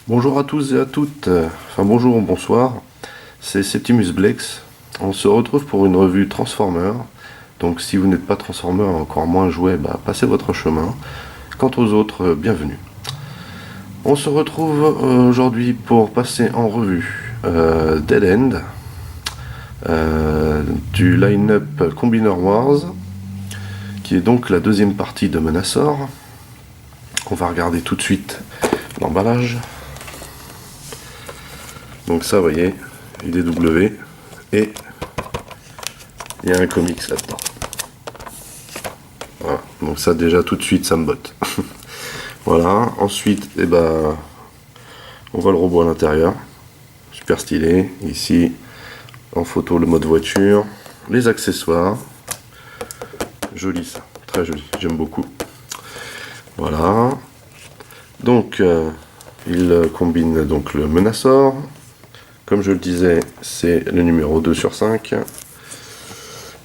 Bonjour à tous et à toutes, enfin bonjour ou bonsoir, c'est Septimus Blex. On se retrouve pour une revue Transformer. Donc si vous n'êtes pas Transformer et encore moins jouet, passez votre chemin. Quant aux autres, bienvenue. On se retrouve aujourd'hui pour passer en revue Dead End, du line-up Combiner Wars, qui est donc la deuxième partie de Menasor. On va regarder tout de suite l'emballage. Donc ça, vous voyez, il est W et il y a un comics là-dedans. Voilà, donc ça déjà tout de suite ça me botte. Voilà, ensuite, on voit le robot à l'intérieur. Super stylé. Ici, en photo, le mode voiture, les accessoires. Joli ça, très joli, j'aime beaucoup. Voilà. Donc, il combine donc le Menasor. Comme je le disais, c'est le numéro 2 sur 5.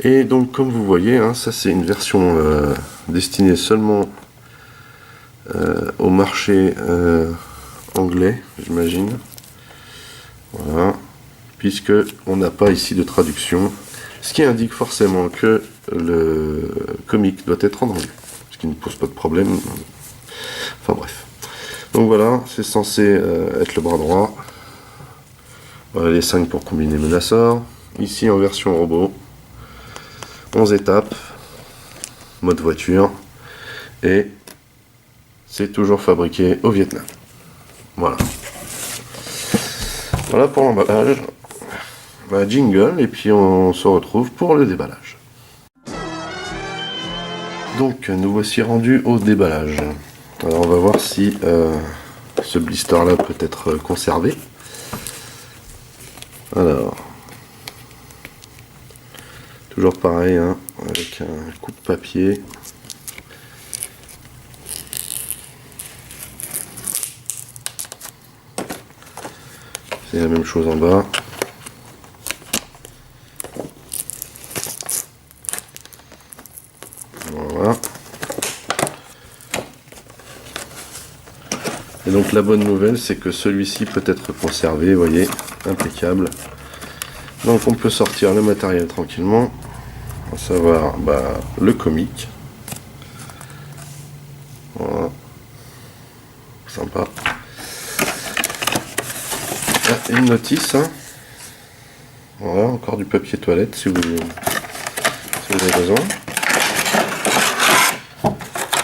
Et donc, comme vous voyez, ça c'est une version destinée seulement au marché anglais, j'imagine. Voilà. Puisque on n'a pas ici de traduction. Ce qui indique forcément que le comic doit être en anglais. Ce qui ne pose pas de problème. Enfin bref. Donc voilà, c'est censé être le bras droit. Voilà les 5 pour combiner Menasor. Ici en version robot. 11 étapes. Mode voiture. Et c'est toujours fabriqué au Vietnam. Voilà. Voilà pour l'emballage. Jingle, et puis on se retrouve pour le déballage. Donc nous voici rendus au déballage. Alors on va voir si ce blister là peut être conservé. Alors, toujours pareil, avec un coup de papier. C'est la même chose en bas. Voilà. Et donc la bonne nouvelle, c'est que celui-ci peut être conservé, vous voyez, impeccable. Donc on peut sortir le matériel tranquillement, à savoir le comic. Voilà. Sympa. Ah, une notice. Voilà, encore du papier toilette si vous avez besoin.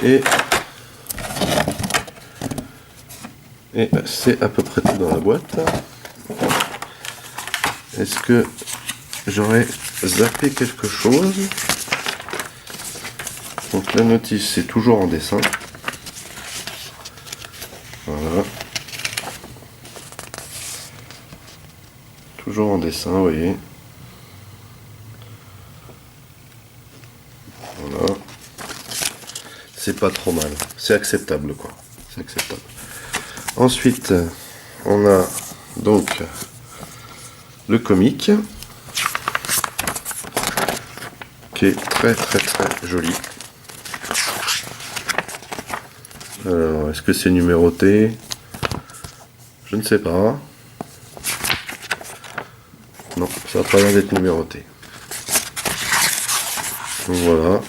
Et c'est à peu près tout dans la boîte. Est-ce que j'aurais zappé quelque chose? Donc la notice c'est toujours en dessin. Voilà. Toujours en dessin, vous voyez. Voilà. C'est pas trop mal. C'est acceptable quoi. C'est acceptable. Ensuite, on a donc le comic qui est très joli. Alors, est-ce que c'est numéroté? Je ne sais pas. Non, ça n'a pas l'air d'être numéroté. Donc voilà,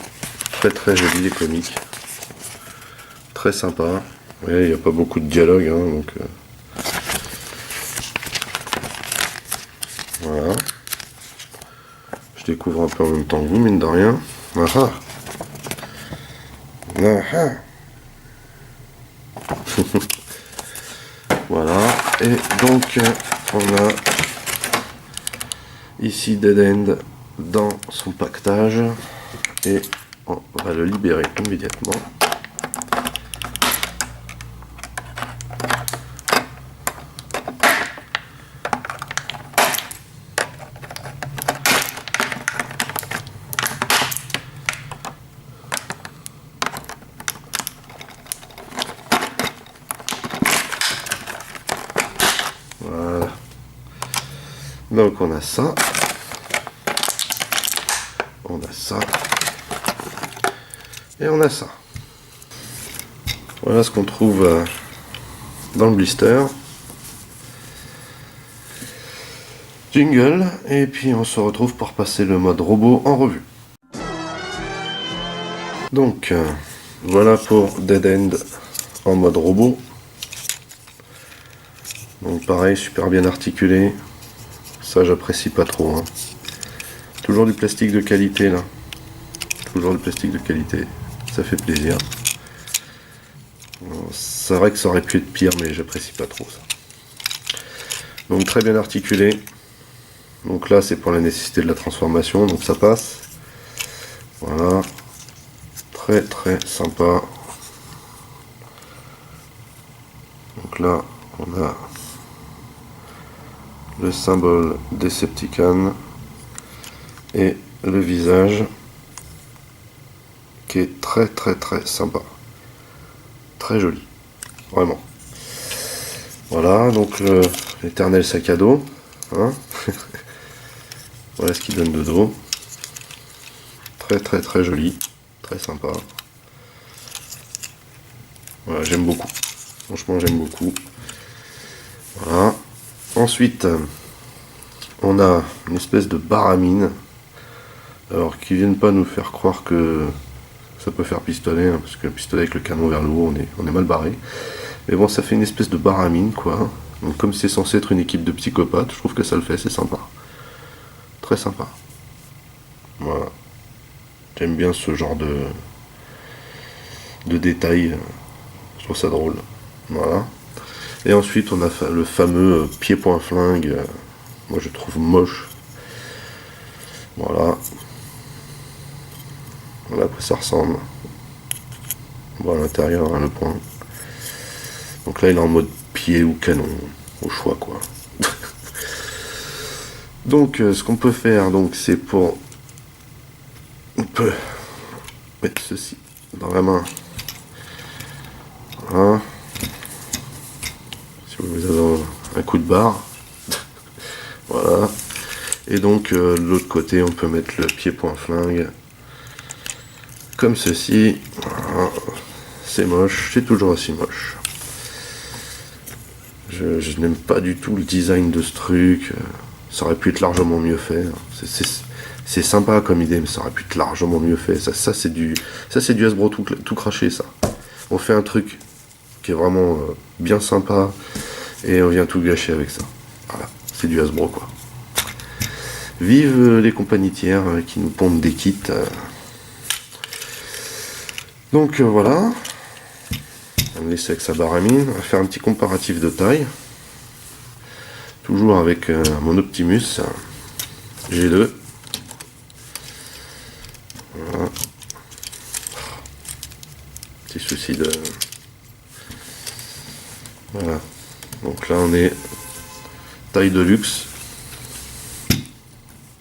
très joli les comics. Très sympa. Ouais, il n'y a pas beaucoup de dialogue, donc voilà. Je découvre un peu en même temps que vous, mine de rien. Ah ah. Voilà, et donc on a ici Dead End dans son pactage, et on va le libérer immédiatement. Voilà. Donc on a ça. On a ça. Et on a ça. Voilà ce qu'on trouve dans le blister. Jingle, et puis on se retrouve pour passer le mode robot en revue. Donc, voilà pour Dead End en mode robot. Donc pareil, super bien articulé. Ça, j'apprécie pas trop. Hein. Toujours du plastique de qualité là. Toujours du plastique de qualité. Ça fait plaisir. C'est vrai que ça aurait pu être pire, mais j'apprécie pas trop ça. Donc très bien articulé. Donc là, c'est pour la nécessité de la transformation, donc ça passe. Voilà. Très très sympa. Donc là, on a le symbole Decepticon et le visage qui est très très très sympa. Très joli. Vraiment. Voilà, donc l'éternel sac à dos. Hein. Voilà ce qu'il donne de dos. Très très très joli. Très sympa. Voilà, j'aime beaucoup. Franchement, j'aime beaucoup. Voilà. Ensuite, on a une espèce de baramine. Alors, qui viennent pas nous faire croire que ça peut faire pistolet, hein, parce que le pistolet avec le canon vers le haut, on est mal barré. Mais bon, ça fait une espèce de baramine, quoi. Donc, comme c'est censé être une équipe de psychopathes, je trouve que ça le fait, c'est sympa. Très sympa. Voilà. J'aime bien ce genre de détails. Je trouve ça drôle. Voilà. Et ensuite, on a le fameux pied-point-flingue. Moi, je trouve moche. Voilà. Voilà à quoi ça ressemble. On voit à l'intérieur, hein, le point. Donc là, il est en mode pied ou canon. Au choix, quoi. Donc, ce qu'on peut faire, donc, c'est pour... On peut mettre ceci dans la main. Voilà. Si vous avez un coup de barre. Voilà. Et donc, de l'autre côté, on peut mettre le pied-point-flingue. Comme ceci. Voilà. C'est moche. C'est toujours aussi moche. Je n'aime pas du tout le design de ce truc. Ça aurait pu être largement mieux fait. C'est sympa comme idée, mais ça aurait pu être largement mieux fait. Ça c'est du Hasbro tout craché, ça. On fait un truc qui est vraiment bien sympa et on vient tout gâcher avec ça. Voilà, c'est du Hasbro, quoi. Vive les compagnies tiers qui nous pondent des kits. Donc voilà. On va laisser avec sa baramine. On va faire un petit comparatif de taille. Toujours avec mon Optimus G2. Voilà. Petit souci de... Voilà. Donc là on est taille de luxe.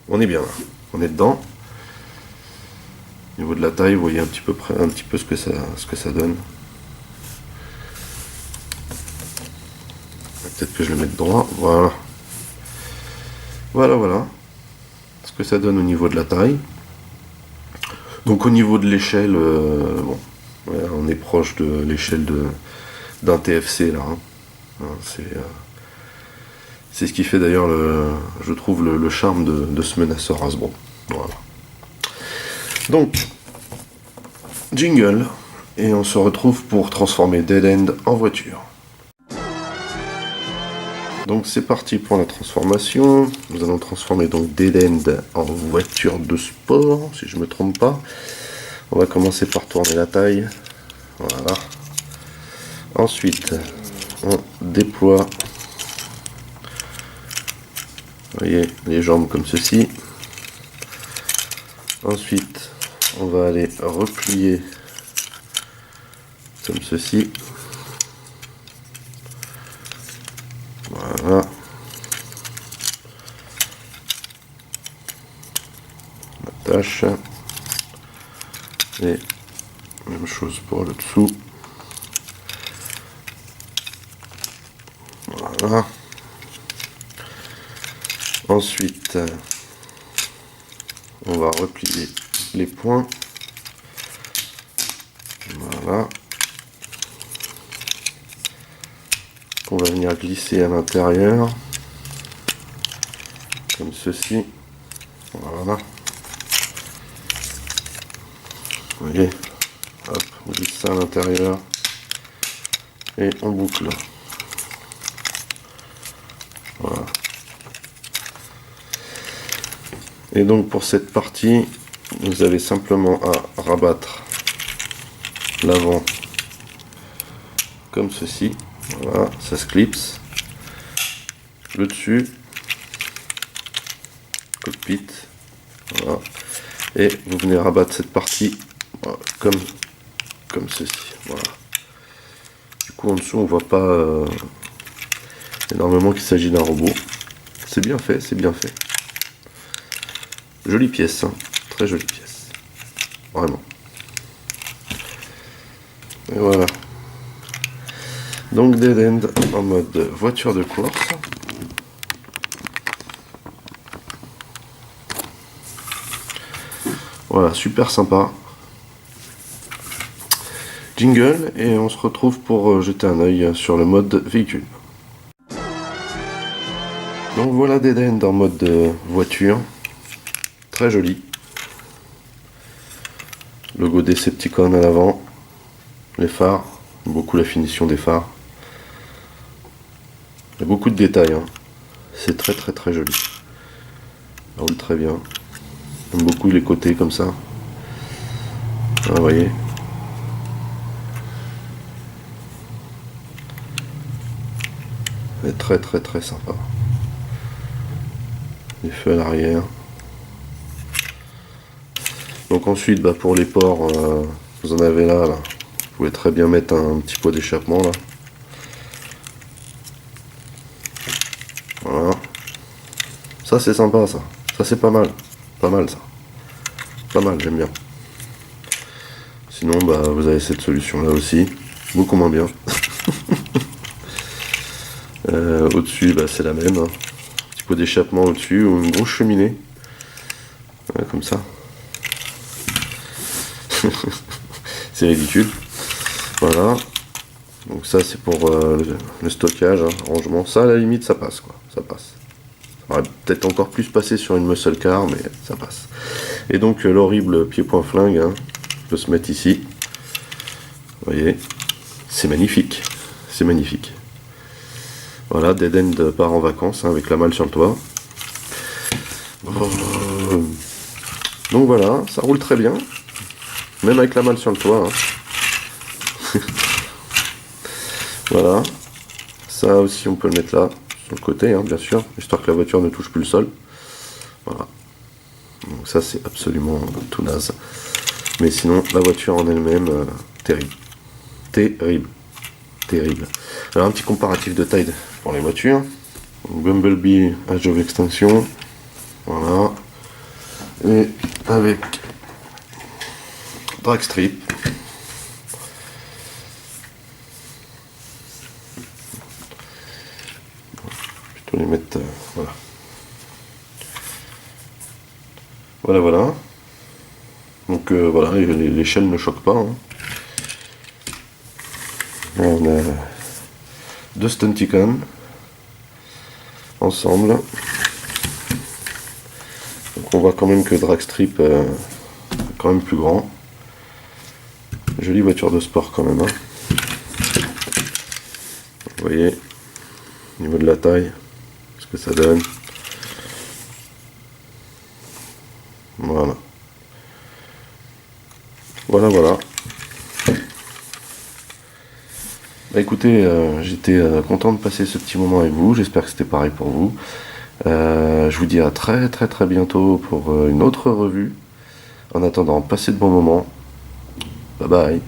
On est bien là. On est dedans. Au niveau de la taille, vous voyez un petit peu ce que ça donne. Peut-être que je le mette droit. Voilà. Voilà. Ce que ça donne au niveau de la taille. Donc au niveau de l'échelle, bon, voilà, on est proche de l'échelle d'un TFC là. Hein. C'est ce qui fait d'ailleurs, je trouve, le charme de ce menaceur Hasbro. Voilà. Donc, jingle, et on se retrouve pour transformer Dead End en voiture. Donc c'est parti pour la transformation. Nous allons transformer donc Dead End en voiture de sport, si je ne me trompe pas. On va commencer par tourner la taille. Voilà. Ensuite, on déploie, vous voyez, les jambes comme ceci. Ensuite, on va aller replier comme ceci. Voilà. On attache. Et même chose pour le dessous. Voilà. Ensuite, on va replier les points. Voilà. On va venir glisser à l'intérieur. comme ceci. Voilà. Vous voyez, hop, on glisse ça à l'intérieur et on boucle. Voilà. Et donc pour cette partie, vous avez simplement à rabattre l'avant comme ceci. Voilà, ça se clipse. Le dessus, cockpit. Voilà. Et vous venez rabattre cette partie voilà, comme ceci. Voilà. Du coup en dessous on voit pas énormément qu'il s'agit d'un robot. C'est bien fait, c'est bien fait. Jolie pièce, hein. Très jolie pièce. Vraiment. Et voilà. Donc Dead End en mode voiture de course. Voilà, super sympa. Jingle et on se retrouve pour jeter un œil sur le mode véhicule. Donc voilà Dead End en mode voiture. Très joli. Logo Decepticon à l'avant. Les phares. Beaucoup la finition des phares. Il y a beaucoup de détails. Hein. C'est très très très joli. Ça roule très bien. J'aime beaucoup les côtés comme ça. Ah, vous voyez. C'est très très très sympa. Les feux à l'arrière. Donc ensuite, bah, pour les ports, vous en avez là. Vous pouvez très bien mettre un petit pot d'échappement là. Voilà. Ça c'est sympa ça. Ça c'est pas mal. Pas mal ça. Pas mal, j'aime bien. Sinon, bah, vous avez cette solution là aussi. Beaucoup moins bien. Au-dessus, bah, c'est la même. Hein. Petit pot d'échappement au-dessus ou une grosse cheminée. Comme ça. C'est ridicule. Voilà. Donc ça c'est pour le stockage, hein, rangement. Ça à la limite ça passe quoi. Ça passe. Ça aurait peut-être encore plus passé sur une muscle car, mais ça passe. Et donc l'horrible pied-point flingue hein, peut se mettre ici. Vous voyez. C'est magnifique. C'est magnifique. Voilà, Dead End part en vacances hein, avec la malle sur le toit. Donc voilà, ça roule très bien. Même avec la malle sur le toit. Hein. Voilà. Ça aussi on peut le mettre là, sur le côté, hein, bien sûr, histoire que la voiture ne touche plus le sol. Voilà. Donc ça c'est absolument tout naze. Mais sinon, la voiture en elle-même, terrible. Terrible. Terrible. Alors un petit comparatif de taille pour les voitures. Bumblebee Age of Extinction. Voilà. Et avec Dragstrip. Plutôt les mettre voilà. Voilà. Donc voilà, l'échelle ne choque pas. Hein. On a deux Stunticon ensemble. Donc on voit quand même que Dragstrip est quand même plus grand. Jolie voiture de sport quand même. Hein. Vous voyez, au niveau de la taille, ce que ça donne. Voilà. Voilà. Bah écoutez, j'étais content de passer ce petit moment avec vous. J'espère que c'était pareil pour vous. Je vous dis à très bientôt pour une autre revue. En attendant, passez de bons moments. Bye bye.